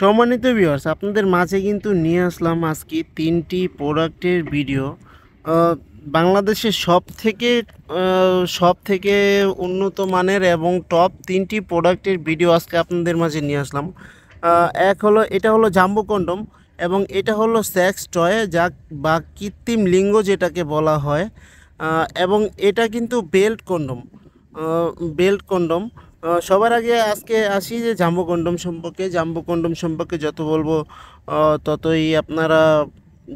সম্মানিত ভিউয়ার্স, আপনাদের মাঝে কিন্তু নিয়ে আসলাম আজকে ৩টি প্রোডাক্টের ভিডিও। বাংলাদেশের সবথেকে উন্নত মানের এবং টপ ৩টি প্রোডাক্টের ভিডিও আজকে আপনাদের মাঝে নিয়ে আসলাম। এটা হলো জাম্বো কন্ডম এবং এটা হলো সেক্স টয় বা কৃত্রিম লিঙ্গ যেটাকে বলা হয়। এবং এটা কিন্তু বেল্ট কন্ডম। সবার আগে আজকে আসি যে জাম্বো কন্ডম সম্পর্কে যত বলবো ততই আপনারা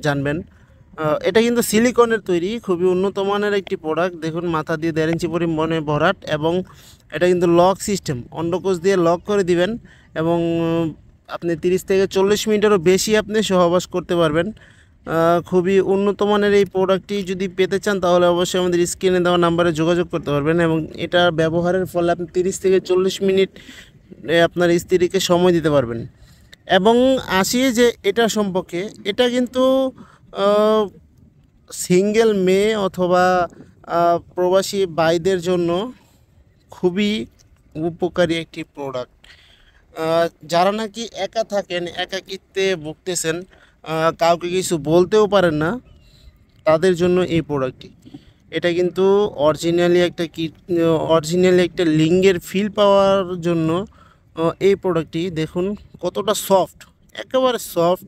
জানবেন। এটা কিন্তু সিলিকনের তৈরি, খুবই উন্নত মানের একটি প্রোডাক্ট। দেখুন, মাথা দিয়ে ১.৫ ইঞ্চি পরিমাণে ভরাট এবং এটা কিন্তু লক সিস্টেম, অন্ডকোষ দিয়ে লক করে দিবেন এবং আপনি ৩০ থেকে ৪০ মিনিটেরও বেশি আপনি সহবাস করতে পারবেন। খুবই উন্নত মানের এই প্রোডাক্টটি যদি পেতে চান তাহলে অবশ্যই আমাদের স্ক্রিনে দেওয়া নাম্বারে যোগাযোগ করতে পারবেন এবং এটা ব্যবহারের ফলে আপনি ৩০ থেকে ৪০ মিনিট আপনার স্ত্রীকে সময় দিতে পারবেন। এবং আসি যে এটা সম্পর্কে, এটা কিন্তু সিঙ্গেল মেয়ে অথবা প্রবাসী ভাইদের জন্য খুবই উপকারী একটি প্রোডাক্ট। যারা নাকি একা থাকেন, একাকিত্বে ভুগতেছেন, কাউকে কিছু বলতেও পারেন না, তাদের জন্য এই প্রোডাক্টটি। এটা কিন্তু অরিজিনালি একটা লিঙ্গের ফিল পাওয়ার জন্য এই প্রোডাক্টটি দেখুন কতটা সফট, একেবারে সফট।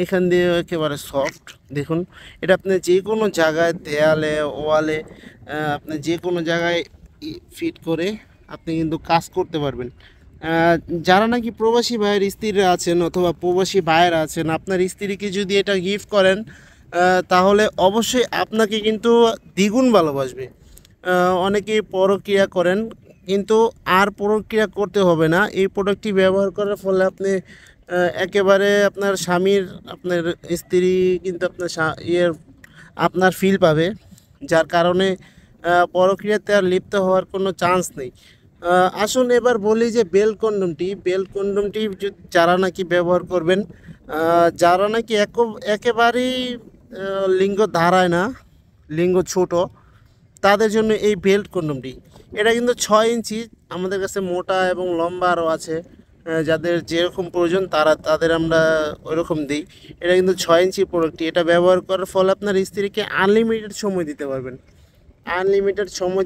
এখান দিয়ে একেবারে সফট। দেখুন, এটা আপনি যে কোনো জায়গায়, দেয়ালে, ওয়ালে, আপনি যে কোনো জায়গায় ফিট করে আপনি কিন্তু কাজ করতে পারবেন। যারা নাকি প্রবাসী ভাইয়ের স্ত্রীরা আছেন অথবা প্রবাসী ভাইয়েরা আছেন, আপনার স্ত্রীকে যদি এটা গিফট করেন তাহলে অবশ্যই আপনাকে কিন্তু দ্বিগুণ ভালোবাসবে। অনেকেই পরক্রিয়া করেন, কিন্তু আর পরক্রিয়া করতে হবে না। এই প্রোডাক্টটি ব্যবহার করার ফলে আপনি একেবারে আপনার স্ত্রী কিন্তু আপনার ফিল পাবে, যার কারণে পরক্রিয়াতে আর লিপ্ত হওয়ার কোনো চান্স নেই। আসুন এবার বলি যে বেল্ট কন্ডমটি যারা নাকি ব্যবহার করবেন, যারা নাকি একেবারেই লিঙ্গ ধারায় না, লিঙ্গ ছোট, তাদের জন্য এই বেল্ট কন্ডমটি। এটা কিন্তু ৬ ইঞ্চি, আমাদের কাছে মোটা এবং লম্বা আরও আছে। যাদের যেরকম প্রয়োজন তাদের আমরা ওইরকম দিই। এটা কিন্তু ৬ ইঞ্চি প্রোডাক্টটি। এটা ব্যবহার করার ফলে আপনার স্ত্রীকে আনলিমিটেড সময়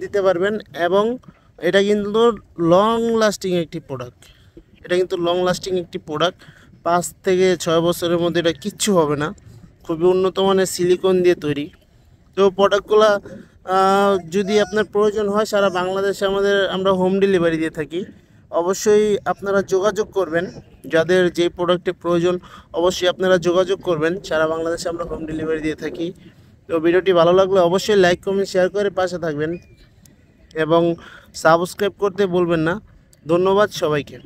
দিতে পারবেন এবং এটা কিন্তু লং লাস্টিং একটি প্রোডাক্ট। ৫ থেকে ৬ বছরের মধ্যে এটা কিচ্ছু হবে না। খুবই উন্নত মানের সিলিকন দিয়ে তৈরি। তো প্রোডাক্টগুলো যদি আপনার প্রয়োজন হয়, সারা বাংলাদেশে আমরা হোম ডেলিভারি দিয়ে থাকি। অবশ্যই আপনারা যোগাযোগ করবেন, যাদের যে প্রোডাক্টের প্রয়োজন অবশ্যই আপনারা যোগাযোগ করবেন। সারা বাংলাদেশে আমরা হোম ডেলিভারি দিয়ে থাকি। তো ভিডিওটি ভালো লাগলে অবশ্যই লাইক, কমেন্ট, শেয়ার করে পাশে থাকবেন এবং সাবস্ক্রাইব করতে ভুলবেন না। ধন্যবাদ সবাইকে।